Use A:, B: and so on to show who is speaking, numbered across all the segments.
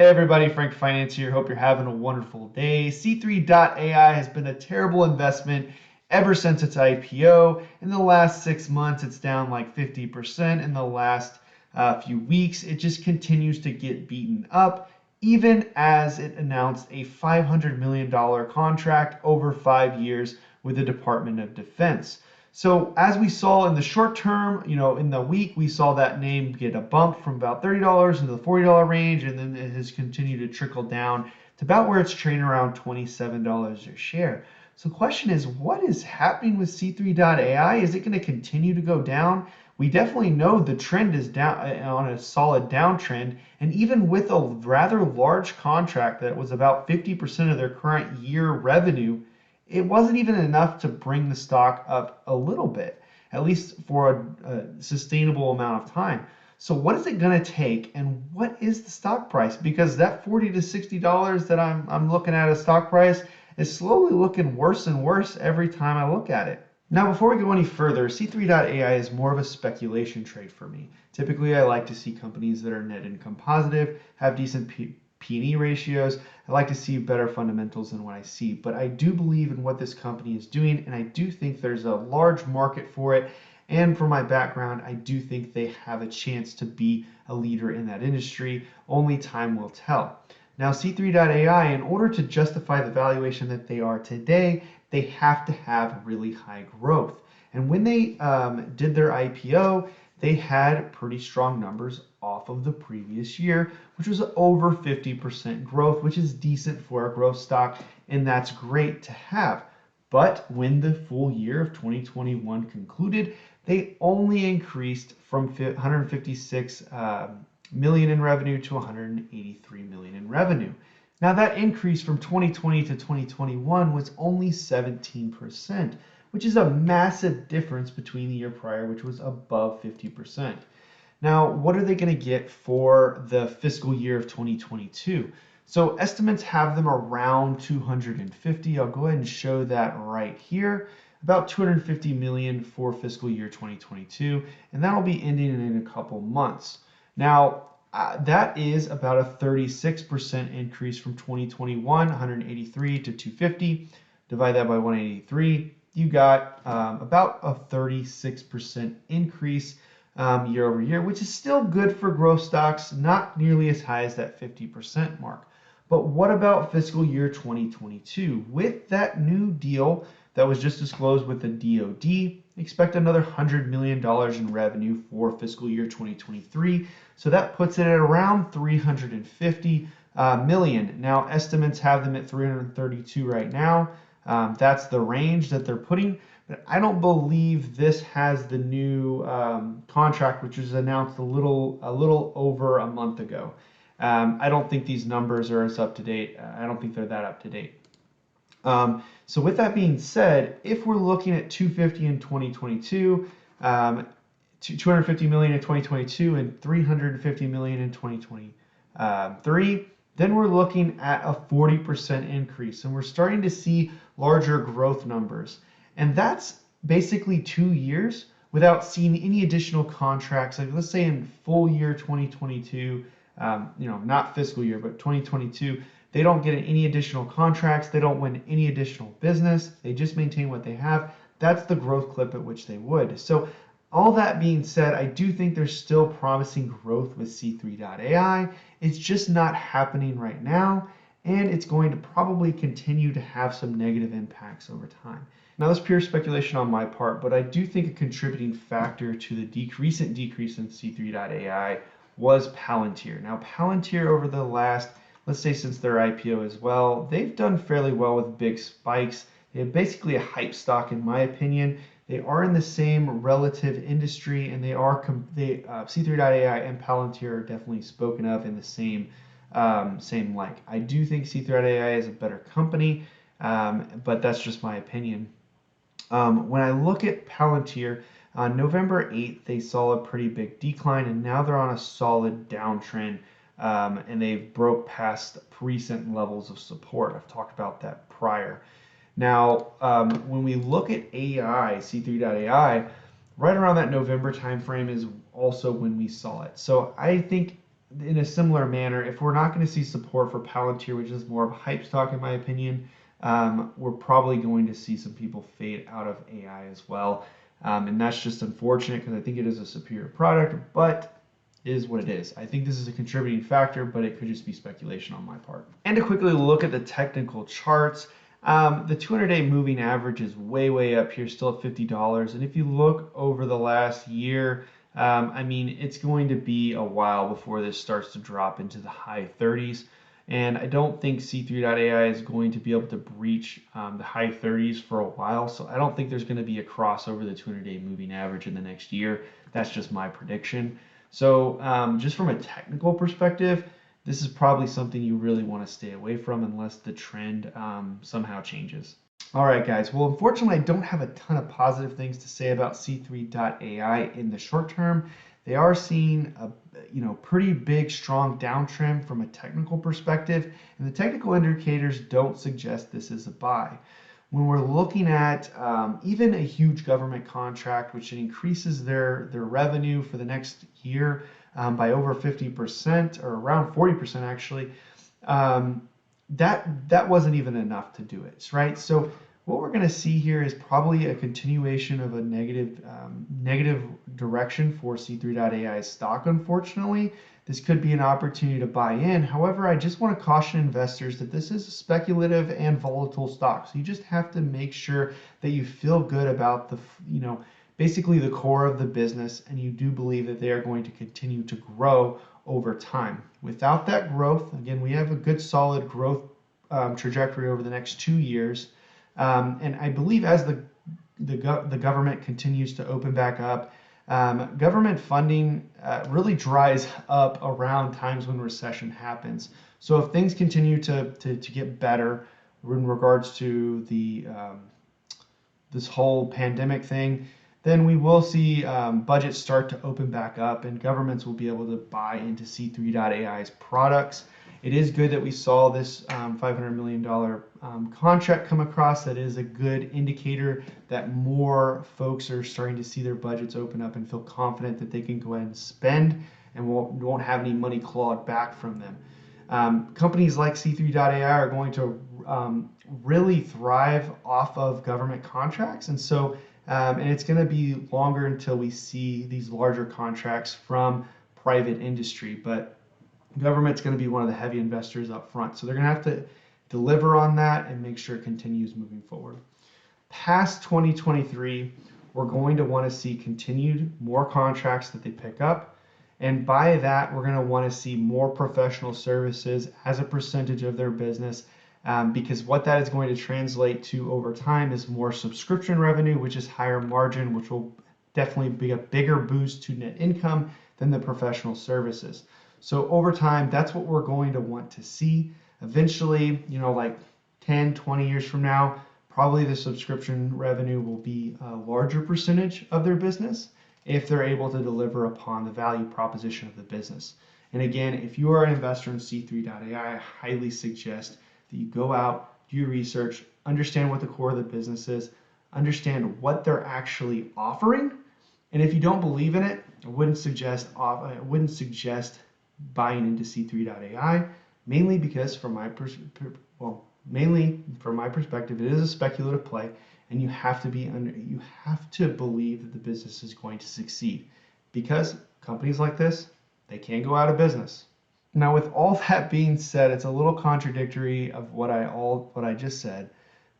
A: Hey everybody, Frank Finance here. Hope you're having a wonderful day. C3.AI has been a terrible investment ever since its IPO. In the last 6 months, it's down like 50%. In the last few weeks, it just continues to get beaten up, even as it announced a $500 million contract over 5 years with the Department of Defense. So as we saw in the short term, in the week, we saw that name get a bump from about $30 into the $40 range, and then it has continued to trickle down to about where it's trading around $27 a share. So the question is, what is happening with C3.AI? Is it going to continue to go down? We definitely know the trend is down on a solid downtrend, and even with a rather large contract that was about 50% of their current year revenue, it wasn't even enough to bring the stock up a little bit, at least for a sustainable amount of time. So what is it going to take, and what is the stock price? Because that $40 to $60 that I'm looking at as stock price is slowly looking worse and worse every time I look at it. Now, before we go any further, C3.AI is more of a speculation trade for me. Typically, I like to see companies that are net income positive, have decent P&E ratios. I like to see better fundamentals than what I see, but I do believe in what this company is doing, and I do think there's a large market for it. And for my background, I do think they have a chance to be a leader in that industry. Only time will tell. Now, C3.AI, in order to justify the valuation that they are today, they have to have really high growth. And when they did their IPO, they had pretty strong numbers off of the previous year, which was over 50% growth, which is decent for a growth stock, and that's great to have. But when the full year of 2021 concluded, they only increased from 156 million in revenue to 183 million in revenue. Now that increase from 2020 to 2021 was only 17%, which is a massive difference between the year prior, which was above 50%. Now, what are they going to get for the fiscal year of 2022? So estimates have them around 250. I'll go ahead and show that right here. About 250 million for fiscal year 2022, and that'll be ending in a couple months. Now, that is about a 36% increase from 2021, 183 to 250. Divide that by 183. You got about a 36% increase year over year, which is still good for growth stocks, not nearly as high as that 50% mark. But what about fiscal year 2022? With that new deal that was just disclosed with the DoD, expect another $100 million in revenue for fiscal year 2023. So that puts it at around 350 million. Now, estimates have them at 332 right now. That's the range that they're putting, but I don't believe this has the new contract, which was announced a little over a month ago. I don't think these numbers are as up to date. I don't think they're that up to date. So with that being said, if we're looking at 250 in 2022, 250 million in 2022, and 350 million in 2023, then we're looking at a 40% increase, and we're starting to see larger growth numbers. And that's basically 2 years without seeing any additional contracts. Like let's say in full year 2022, not fiscal year, but 2022, they don't get any additional contracts. They don't win any additional business. They just maintain what they have. That's the growth clip at which they would. So all that being said, I do think there's still promising growth with C3.AI. It's just not happening right now, and it's going to probably continue to have some negative impacts over time. Now, that's pure speculation on my part, but I do think a contributing factor to the recent decrease in C3.AI was Palantir. Now, Palantir over the last, let's say since their IPO as well, they've done fairly well with big spikes. They're basically a hype stock in my opinion. They are in the same relative industry, and C3.AI and Palantir are definitely spoken of in the same like. I do think C3.AI is a better company, but that's just my opinion. When I look at Palantir, on November 8th, they saw a pretty big decline, and now they're on a solid downtrend, and they've broke past recent levels of support. I've talked about that prior. Now, when we look at AI, C3.AI, right around that November timeframe is also when we saw it. So I think in a similar manner, if we're not going to see support for Palantir, which is more of a hype stock in my opinion, we're probably going to see some people fade out of AI as well. And that's just unfortunate because I think it is a superior product, but it is what it is. I think this is a contributing factor, but it could just be speculation on my part. And to quickly look at the technical charts, the 200-day moving average is way up here, still at $50. And if you look over the last year, I mean, it's going to be a while before this starts to drop into the high 30s. And I don't think C3.AI is going to be able to breach the high 30s for a while. So I don't think there's going to be a crossover the 200-day moving average in the next year. That's just my prediction. So just from a technical perspective, this is probably something you really want to stay away from unless the trend somehow changes. All right, guys. Well, unfortunately, I don't have a ton of positive things to say about C3.AI in the short term. They are seeing a pretty big, strong downtrend from a technical perspective, and the technical indicators don't suggest this is a buy. When we're looking at even a huge government contract, which increases their revenue for the next year by over 50% or around 40% actually, that wasn't even enough to do it, right? So what we're going to see here is probably a continuation of a negative direction for C3.AI stock, unfortunately. This could be an opportunity to buy in. However, I just want to caution investors that this is a speculative and volatile stock. So you just have to make sure that you feel good about the, basically the core of the business, and you do believe that they are going to continue to grow over time. Without that growth, again, we have a good solid growth trajectory over the next 2 years. And I believe as the government continues to open back up, government funding really dries up around times when recession happens. So if things continue to get better in regards to the this whole pandemic thing, then we will see budgets start to open back up and governments will be able to buy into C3.AI's products. It is good that we saw this $500 million contract come across. That is a good indicator that more folks are starting to see their budgets open up and feel confident that they can go ahead and spend and won't have any money clawed back from them. Companies like C3.AI are going to really thrive off of government contracts, and so and it's going to be longer until we see these larger contracts from private industry, but government's going to be one of the heavy investors up front. So they're going to have to deliver on that and make sure it continues moving forward. Past 2023, we're going to want to see continued more contracts that they pick up. And by that, we're going to want to see more professional services as a percentage of their business, because what that is going to translate to over time is more subscription revenue, which is higher margin, which will definitely be a bigger boost to net income than the professional services. So over time, that's what we're going to want to see. Eventually, like 10, 20 years from now, probably the subscription revenue will be a larger percentage of their business if they're able to deliver upon the value proposition of the business. And again, if you are an investor in C3.AI, I highly suggest that you go out, do your research, understand what the core of the business is, understand what they're actually offering. And if you don't believe in it, I wouldn't suggest buying into C3.AI, mainly because from my perspective, it is a speculative play, and you have to believe that the business is going to succeed, because companies like this, they can go out of business. Now, with all that being said, it's a little contradictory of what I just said,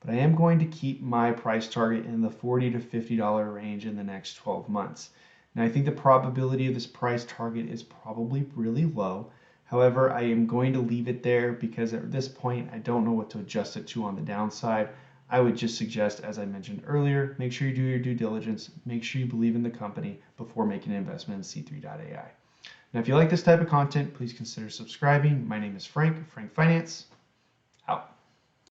A: but I am going to keep my price target in the $40 to $50 range in the next 12 months. Now, I think the probability of this price target is probably really low. However, I am going to leave it there because at this point, I don't know what to adjust it to on the downside. I would just suggest, as I mentioned earlier, make sure you do your due diligence, make sure you believe in the company before making an investment in C3.AI. Now, if you like this type of content, please consider subscribing. My name is Frank Finance, out.